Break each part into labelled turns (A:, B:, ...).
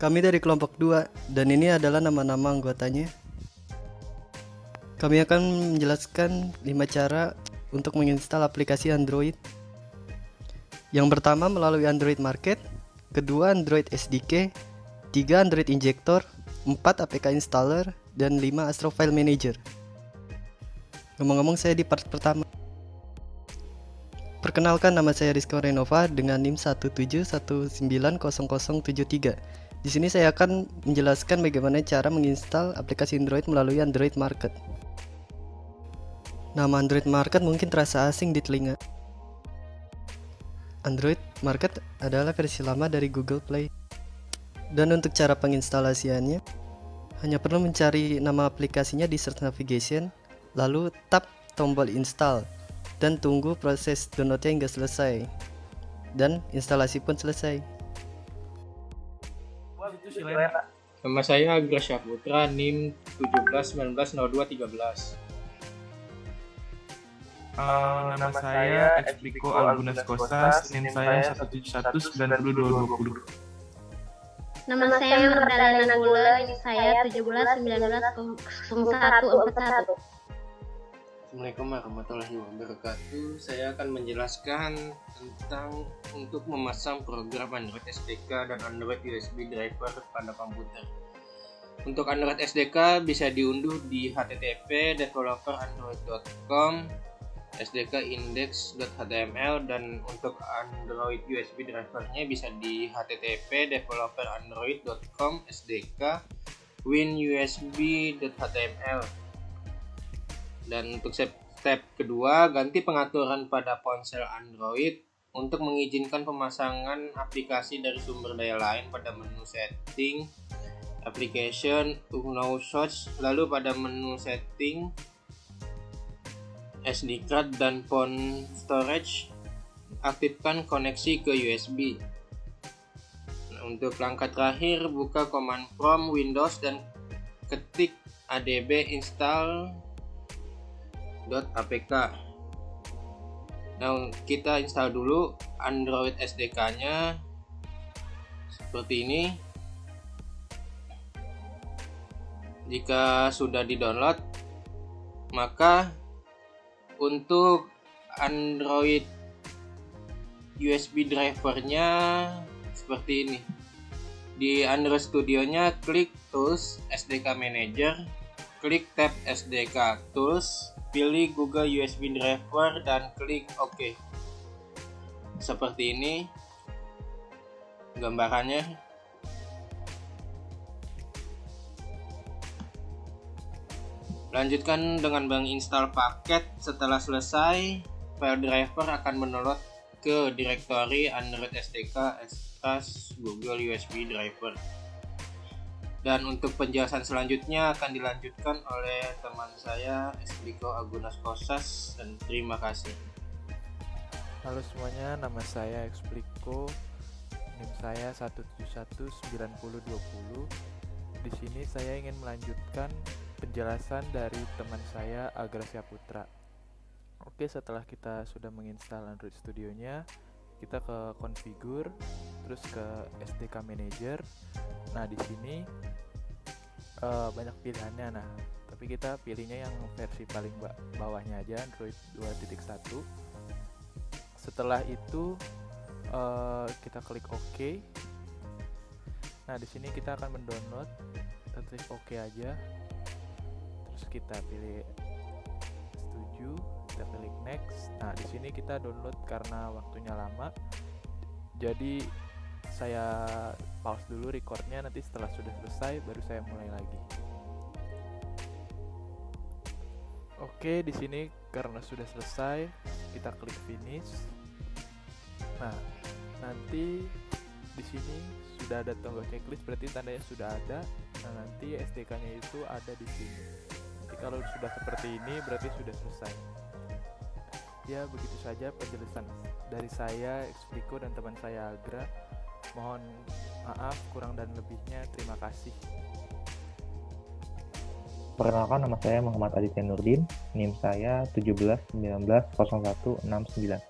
A: Kami dari kelompok 2 dan ini adalah nama-nama anggotanya. Kami akan menjelaskan 5 cara untuk menginstal aplikasi Android. Yang pertama melalui Android Market, kedua Android SDK, 3 Android Injector, 4 APK Installer, dan 5 Astro File Manager. Ngomong-ngomong, saya di part pertama. Perkenalkan, nama saya Rizko Renova dengan NIM 171900073. Di sini saya akan menjelaskan bagaimana cara menginstal aplikasi Android melalui Android Market. Nama Android Market mungkin terasa asing di telinga. Android Market adalah versi lama dari Google Play. Dan untuk cara penginstalasiannya, hanya perlu mencari nama aplikasinya di Search Navigation, lalu tap tombol install, dan tunggu proses downloadnya hingga selesai. Dan instalasi pun selesai.
B: Nama saya Agra Syaputra, NIM 17190213.
C: Nama saya Explico Algunas Kosas, NIM saya 1719220.
D: Nama saya Merdalena Gula, NIM saya 17190141.
B: Assalamualaikum warahmatullahi wabarakatuh. Saya akan menjelaskan tentang untuk memasang program Android SDK dan Android USB driver pada komputer. Untuk Android SDK bisa diunduh di http://developerandroid.com sdkindex.html, dan untuk Android USB drivernya bisa di http://developerandroid.com sdk-winusb.html. Dan untuk step kedua, ganti pengaturan pada ponsel Android untuk mengizinkan pemasangan aplikasi dari sumber daya lain pada menu setting, application, unknown source, lalu pada menu setting, SD card dan phone storage, aktifkan koneksi ke USB. Nah, untuk langkah terakhir, buka command prompt Windows dan ketik adb install .apk. Nah, kita install dulu Android SDK-nya seperti ini. Jika sudah di-download, maka untuk Android USB drivernya seperti ini. Di Android Studio-nya klik Tools SDK Manager, klik tab SDK Tools, pilih Google USB Driver dan klik OK. Seperti ini gambarannya. Lanjutkan dengan menginstal paket. Setelah selesai, file driver akan mendownload ke direktori Android SDK / Google USB Driver. Dan untuk penjelasan selanjutnya akan dilanjutkan oleh teman saya Explico Algunas Kosas, dan terima kasih.
E: Halo semuanya, nama saya Explico, NIM saya 1719020. Di sini saya ingin melanjutkan penjelasan dari teman saya Agra Syaputra. Oke, setelah kita sudah menginstal Android Studio-nya, kita ke configure, terus ke SDK Manager. Nah, di sini banyak pilihannya. Nah, tapi kita pilihnya yang versi paling bawahnya aja, Android 2.1. Setelah itu kita klik OK. Nah, di sini kita akan mendownload. Kita klik OK aja. Terus kita pilih setuju, kita klik next. Nah, di sini kita download karena waktunya lama. Jadi saya pause dulu recordnya, nanti setelah sudah selesai baru saya mulai lagi. Oke, di sini karena sudah selesai, kita klik finish. Nah, nanti di sini sudah ada tombol checklist, berarti tandanya sudah ada. Nah, nanti SDK-nya itu ada di sini. Nanti kalau sudah seperti ini berarti sudah selesai. Ya, begitu saja penjelasan dari saya, Explico, dan teman saya Agra. Mohon maaf kurang dan lebihnya. Terima kasih.
F: Perkenalkan, nama saya Muhammad Aditya Nurdin, NIM saya 17190169.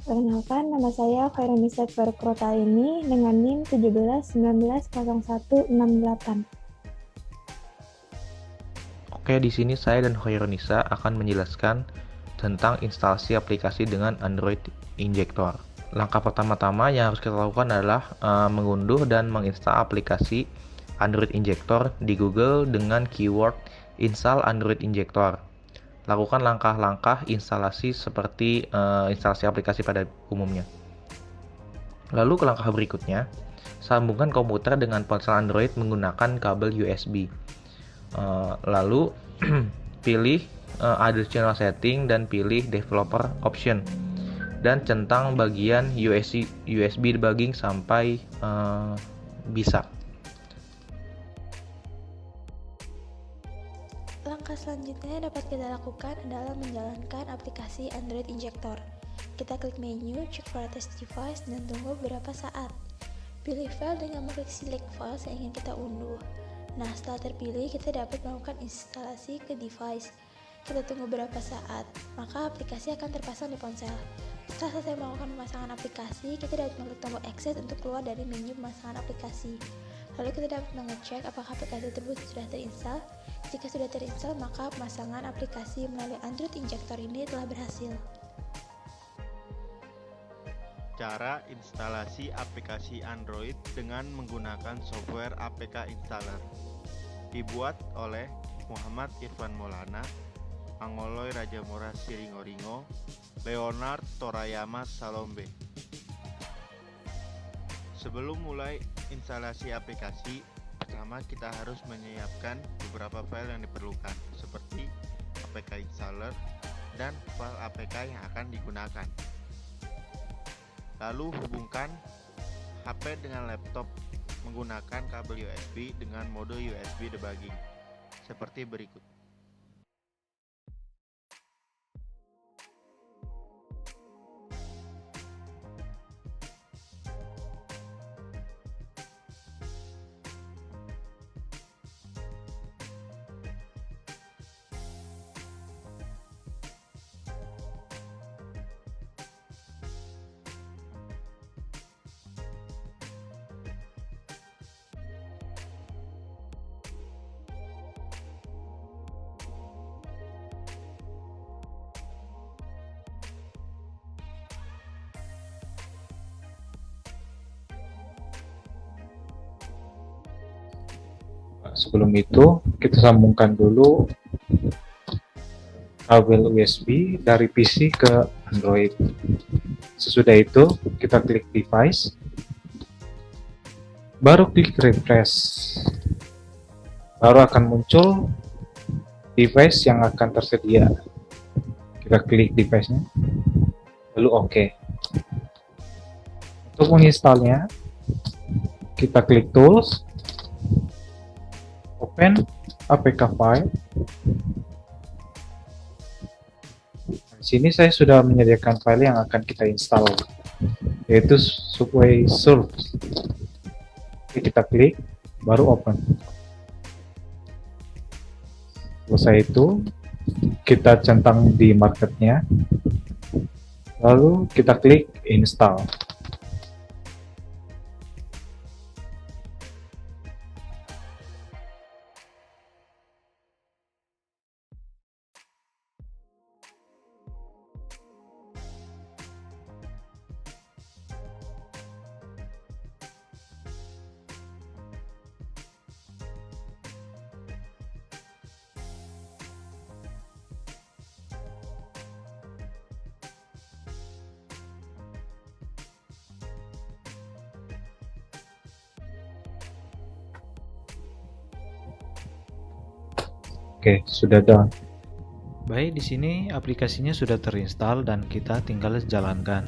G: Perkenalkan, nama saya Khairunnisa Farkrota ini dengan NIM 17190168.
F: Oke, di sini saya dan Khairunisa akan menjelaskan tentang instalasi aplikasi dengan Android Injector. Langkah pertama-tama yang harus kita lakukan adalah mengunduh dan menginstal aplikasi Android Injector di Google dengan keyword install Android Injector. Lakukan langkah-langkah instalasi seperti instalasi aplikasi pada umumnya. Lalu ke langkah berikutnya, sambungkan komputer dengan ponsel Android menggunakan kabel USB. Lalu pilih additional setting dan pilih developer option dan centang bagian USB debugging sampai bisa.
H: Langkah selanjutnya dapat kita lakukan adalah menjalankan aplikasi Android Injector. Kita klik menu, check for test device, dan tunggu beberapa saat. Pilih file dengan mengklik select files yang ingin kita unduh. Nah, setelah terpilih, kita dapat melakukan instalasi ke device. Kita tunggu beberapa saat, maka aplikasi akan terpasang di ponsel. Setelah selesai melakukan pemasangan aplikasi, kita dapat mengklik tombol exit untuk keluar dari menu pemasangan aplikasi. Lalu kita dapat mengecek apakah aplikasi tersebut sudah terinstall. Jika sudah terinstall, maka pemasangan aplikasi melalui Android Injector ini telah berhasil.
I: Cara instalasi aplikasi Android dengan menggunakan software APK Installer. Dibuat oleh Muhammad Irfan Maulana, Angoloy Rajamura Siringoringo, Leonard Torayama Salombe. Sebelum mulai instalasi aplikasi, pertama kita harus menyiapkan beberapa file yang diperlukan, seperti APK Installer dan file APK yang akan digunakan. Lalu hubungkan HP dengan laptop menggunakan kabel USB dengan mode USB debugging seperti berikut.
F: Sebelum itu, kita sambungkan dulu kabel USB dari PC ke Android. Sesudah itu, kita klik device, baru klik refresh. Baru akan muncul device yang akan tersedia. Kita klik device-nya, lalu OK. Untuk menginstalnya, kita klik Tools, Open APK File. Di sini saya sudah menyediakan file yang akan kita install, yaitu Subway Surf. Kita klik, baru Open. Selesai itu, kita centang di marketnya, lalu kita klik Install. Oke, sudah done.
J: Baik, di sini aplikasinya sudah terinstall dan kita tinggal jalankan.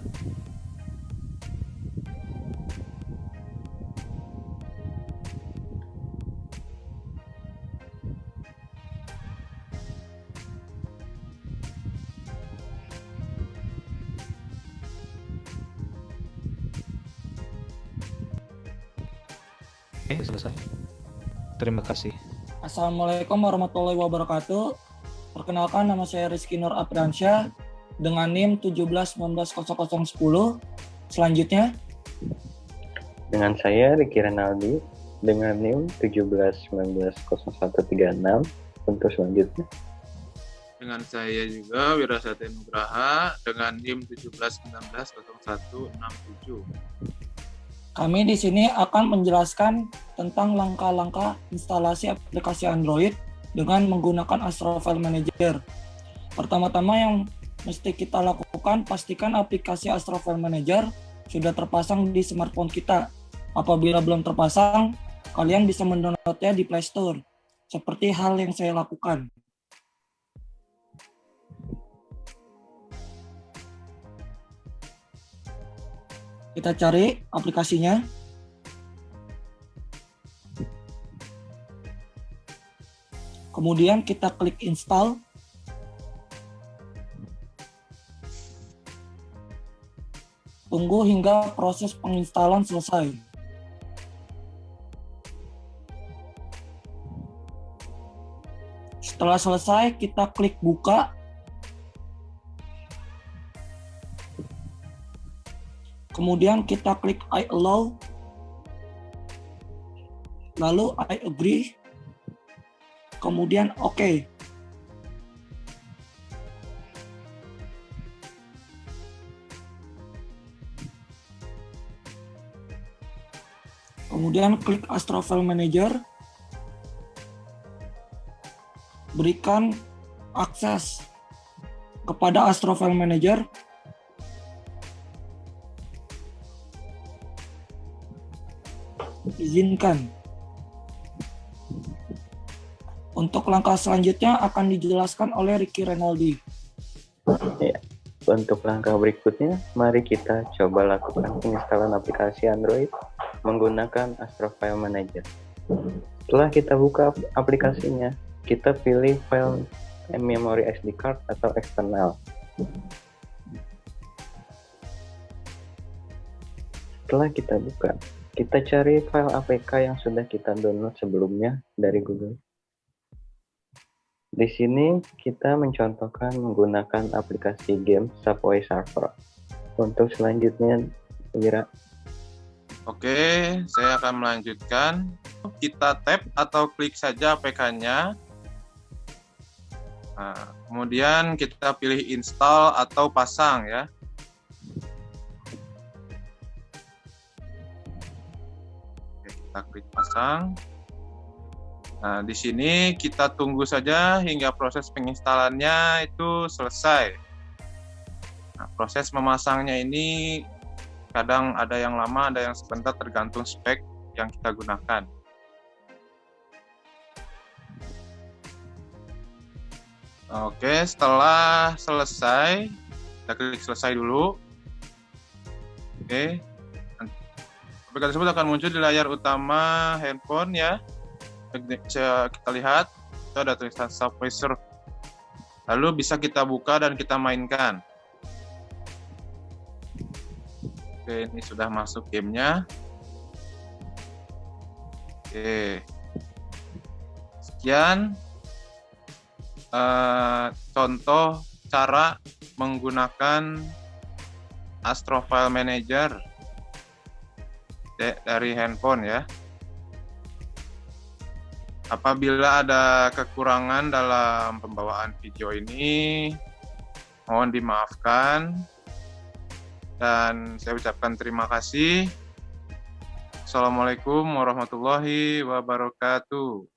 J: Oke, selesai. Terima kasih.
K: Assalamualaikum warahmatullahi wabarakatuh. Perkenalkan, nama saya Rizky Nur Abransyah dengan NIM 17190010. Selanjutnya
L: dengan saya Ricky Renaldi dengan NIM 17190136 untuk selanjutnya.
C: Dengan saya juga Wira Satya Nugraha dengan NIM 17190167.
K: kami di sini akan menjelaskan tentang langkah-langkah instalasi aplikasi Android dengan menggunakan Astra File Manager. Pertama-tama yang mesti kita lakukan, pastikan aplikasi Astra File Manager sudah terpasang di smartphone kita. Apabila belum terpasang, kalian bisa mendownloadnya di Play Store, seperti hal yang saya lakukan. Kita cari aplikasinya. Kemudian kita klik install. Tunggu hingga proses penginstalan selesai. Setelah selesai, kita klik buka. Kemudian kita klik I allow. Lalu I agree. Kemudian OK. Kemudian klik Astra File Manager. Berikan akses kepada Astra File Manager. Izinkan. Untuk langkah selanjutnya akan dijelaskan oleh Ricky Renaldi.
L: Ya, untuk langkah berikutnya, mari kita coba lakukan penginstalan aplikasi Android menggunakan Astra File Manager. Setelah kita buka aplikasinya, kita pilih file memory SD card atau eksternal. Setelah kita buka, kita cari file APK yang sudah kita download sebelumnya dari Google. Di sini kita mencontohkan menggunakan aplikasi game Subway Surfer. Untuk selanjutnya, Wira.
C: Oke, saya akan melanjutkan. Kita tap atau klik saja APK-nya. Nah, kemudian kita pilih install atau pasang ya. Oke, kita klik pasang. Nah, di sini kita tunggu saja hingga proses penginstalannya itu selesai. Nah, proses memasangnya ini kadang ada yang lama, ada yang sebentar, tergantung spek yang kita gunakan. Oke, setelah selesai, kita klik selesai dulu. Oke, aplikasi tersebut akan muncul di layar utama handphone ya. Kita lihat, itu ada tulisan Subway Surf. Lalu bisa kita buka dan kita mainkan. Oke, ini sudah masuk gamenya. Oke, sekian contoh cara menggunakan Astra File Manager dari handphone ya. Apabila ada kekurangan dalam pembawaan video ini, mohon dimaafkan. Dan saya ucapkan terima kasih. Assalamualaikum warahmatullahi wabarakatuh.